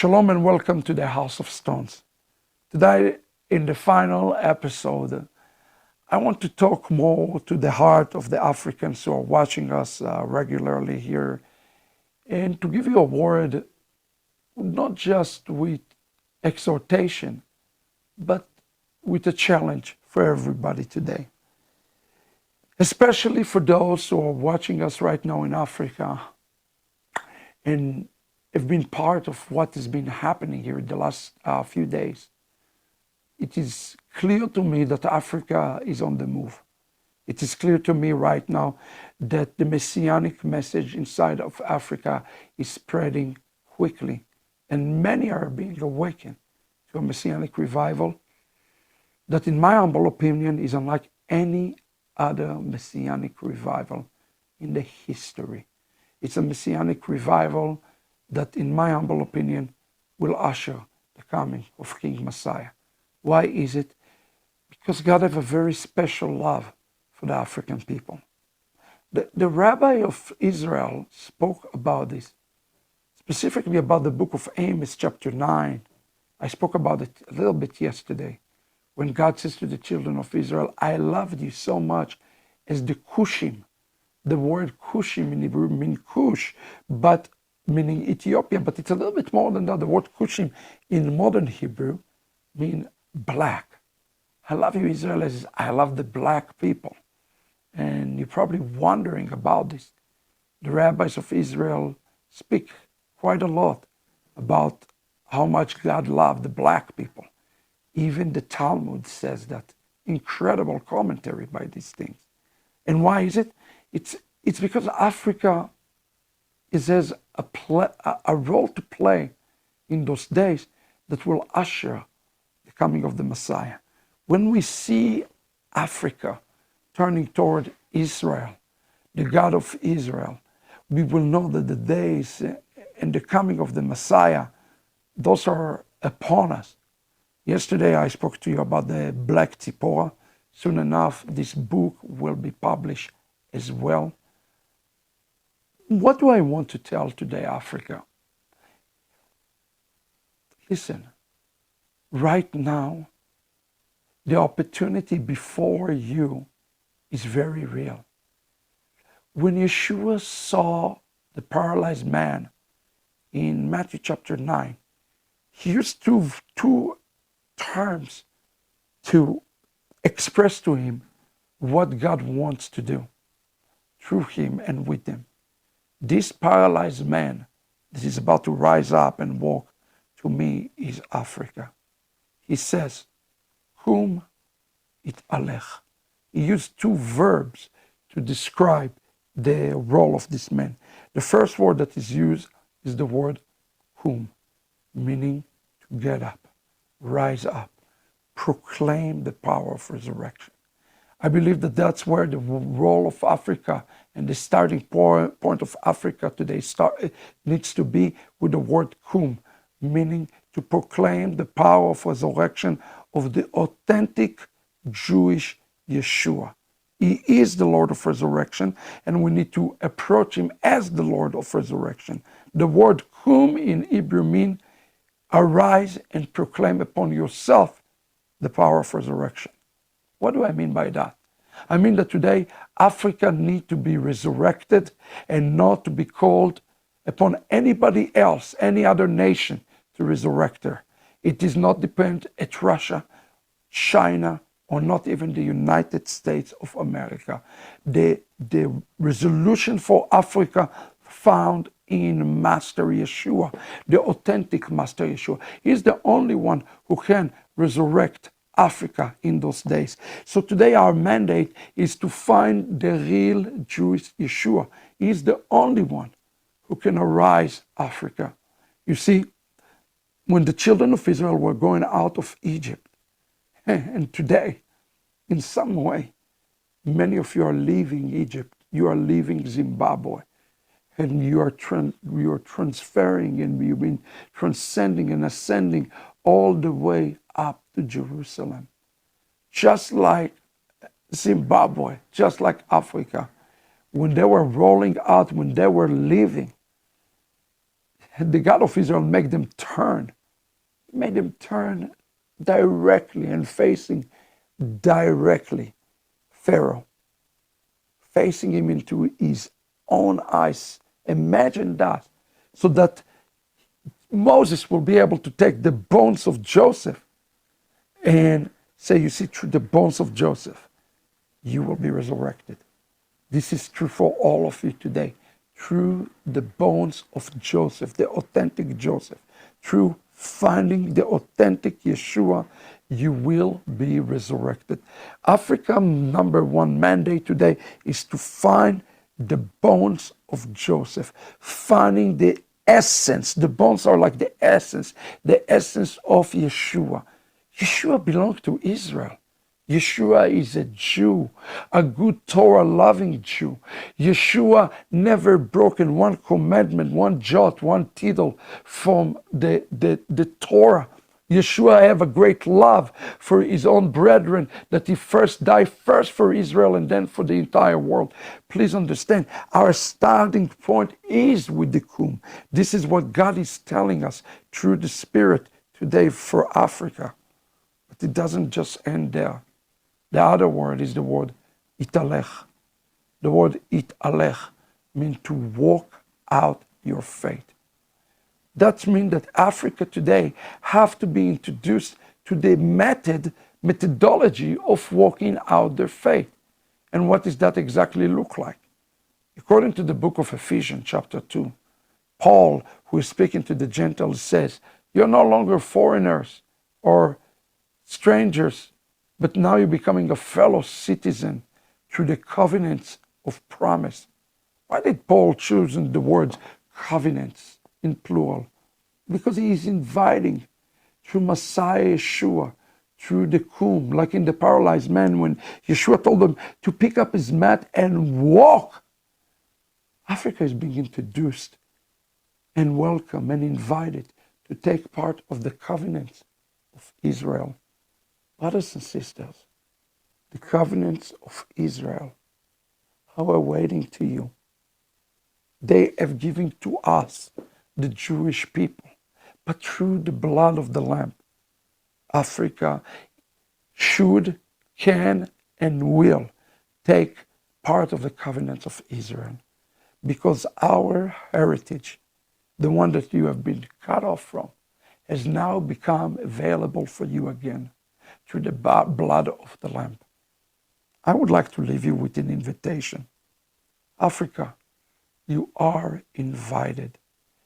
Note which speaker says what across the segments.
Speaker 1: Shalom and welcome to the House of Stones. Today, in the final episode, I want to talk more to the heart of the Africans who are watching us regularly here, and to give you a word, not just with exhortation, but with a challenge for everybody today. Especially for those who are watching us right now in Africa and have been part of what has been happening here in the last few days. It is clear to me that Africa is on the move. It is clear to me right now that the messianic message inside of Africa is spreading quickly, and many are being awakened to a messianic revival that, in my humble opinion, is unlike any other messianic revival in the history. It's a messianic revival that, in my humble opinion, will usher the coming of King Messiah. Why is it? Because God has a very special love for the African people. The rabbi of Israel spoke about this, specifically about the book of Amos, chapter 9. I spoke about it a little bit yesterday, when God says to the children of Israel, I loved you so much as the Cushim. The word Cushim in Hebrew means Cush, but meaning Ethiopia, but it's a little bit more than that. The word Cushim in modern Hebrew means black. I love you, Israel, as I love the black people. And you're probably wondering about this. The rabbis of Israel speak quite a lot about how much God loved the black people. Even the Talmud says that. Incredible commentary by these things. And why is it? It's because Africa has a role to play in those days that will usher the coming of the Messiah. When we see Africa turning toward Israel, the God of Israel, we will know that the days and the coming of the Messiah, those are upon us. Yesterday I spoke to you about the Black Tzipora. Soon enough, this book will be published as well. What do I want to tell today, Africa? Listen, right now, the opportunity before you is very real. When Yeshua saw the paralyzed man in Matthew chapter 9, he used two terms to express to him what God wants to do through him and with him. This paralyzed man that is about to rise up and walk, to me, is Africa. He says, Kum Hitalech. He used two verbs to describe the role of this man. The first word that is used is the word kum, meaning to get up, rise up, proclaim the power of resurrection. I believe that that's where the role of Africa and the starting point of Africa today needs to be, with the word kum, meaning to proclaim the power of resurrection of the authentic Jewish Yeshua. He is the Lord of resurrection, and we need to approach him as the Lord of resurrection. The word kum in Hebrew means arise and proclaim upon yourself the power of resurrection. What do I mean by that? I mean that today Africa needs to be resurrected and not to be called upon anybody else, any other nation, to resurrect her. It does not depend at Russia, China, or not even the United States of America. The resolution for Africa found in Master Yeshua, the authentic Master Yeshua. He's the only one who can resurrect Africa in those days. So today our mandate is to find the real Jewish Yeshua. He's the only one who can arise Africa. You see, when the children of Israel were going out of Egypt, and today, in some way, many of you are leaving Egypt, you are leaving Zimbabwe, and you are transferring, and you've been transcending and ascending all the way up to Jerusalem. Just like Zimbabwe, just like Africa, when they were rolling out, when they were leaving, the God of Israel made them turn. He made them turn directly and facing directly Pharaoh, facing him into his own eyes. Imagine that. So that Moses will be able to take the bones of Joseph and say, you see, through the bones of Joseph, you will be resurrected. This is true for all of you today. Through the bones of Joseph, the authentic Joseph, through finding the authentic Yeshua, you will be resurrected. Africa number one mandate today is to find the bones of Joseph, finding the essence. The bones are like the essence of Yeshua. Yeshua belonged to Israel. Yeshua is a Jew, a good Torah-loving Jew. Yeshua never broken one commandment, one jot, one tittle from the Torah. Yeshua have a great love for his own brethren, that he first died first for Israel and then for the entire world. Please understand, our starting point is with the Kumi. This is what God is telling us through the Spirit today for Africa. But it doesn't just end there. The other word is the word Hitalech. The word Hitalech means to walk out your faith. That means that Africa today have to be introduced to the methodology of walking out their faith. And what does that exactly look like? According to the book of Ephesians chapter 2, Paul, who is speaking to the Gentiles, says, you're no longer foreigners or strangers, but now you're becoming a fellow citizen through the covenants of promise. Why did Paul choose the words covenants in plural? Because he is inviting through Messiah Yeshua, through the Kumi, like in the paralyzed man when Yeshua told him to pick up his mat and walk. Africa is being introduced and welcomed and invited to take part of the covenants of Israel. Brothers and sisters, the covenants of Israel are waiting to you. They have given to us, the Jewish people, but through the blood of the Lamb, Africa should, can, and will take part of the covenants of Israel. Because our heritage, the one that you have been cut off from, has now become available for you again through the blood of the Lamb. I would like to leave you with an invitation. Africa, you are invited.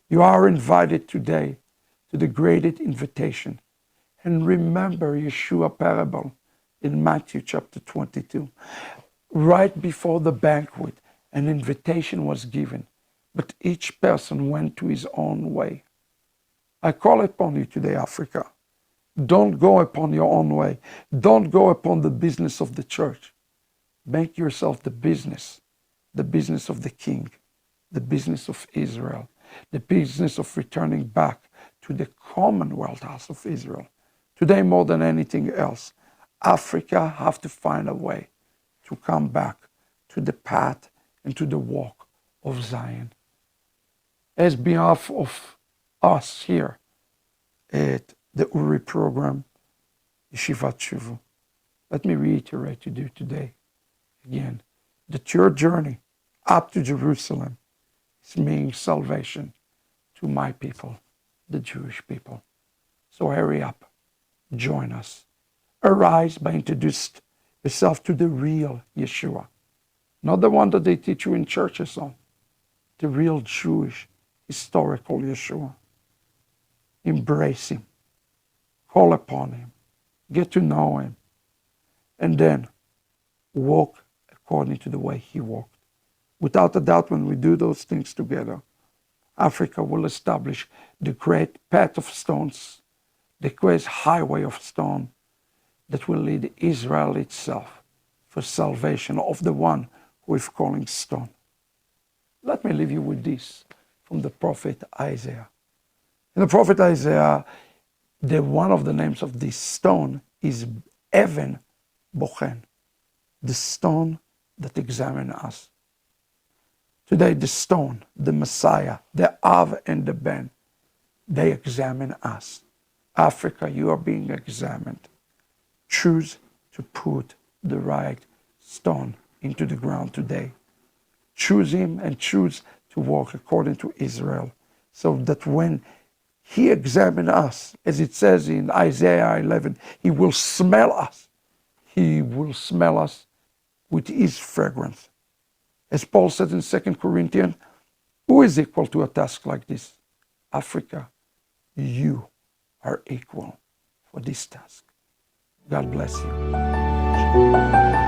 Speaker 1: You are invited today to the greatest invitation. And remember Yeshua parable in Matthew chapter 22. Right before the banquet, an invitation was given, but each person went to his own way. I call upon you today, Africa. Don't go upon your own way. Don't go upon the business of the church. Make yourself the business of the King, the business of Israel, the business of returning back to the commonwealth house of Israel. Today, more than anything else, Africa have to find a way to come back to the path and to the walk of Zion. As behalf of us here at the Uri program, Yeshivat Shuvu, let me reiterate to you today, again, that your journey up to Jerusalem is meaning salvation to my people, the Jewish people. So hurry up, join us. Arise by introducing yourself to the real Yeshua, not the one that they teach you in churches on, the real Jewish, historical Yeshua. Embrace him. Call upon him. Get to know him. And then walk according to the way he walked. Without a doubt, when we do those things together, Africa will establish the great path of stones, the great highway of stone that will lead Israel itself for salvation of the one who is calling stone. Let me leave you with this from the prophet Isaiah. In the prophet Isaiah, one of the names of this stone is Even Bochen, the stone that examines us. Today, the stone, the Messiah, the Av and the Ben, They examine us. Africa, you are being examined. Choose to put the right stone into the ground today. Choose him and choose to walk according to Israel, so that when he examines us, as it says in Isaiah 11, he will smell us. He will smell us with his fragrance. As Paul said in 2 Corinthians, who is equal to a task like this? Africa, you are equal for this task. God bless you.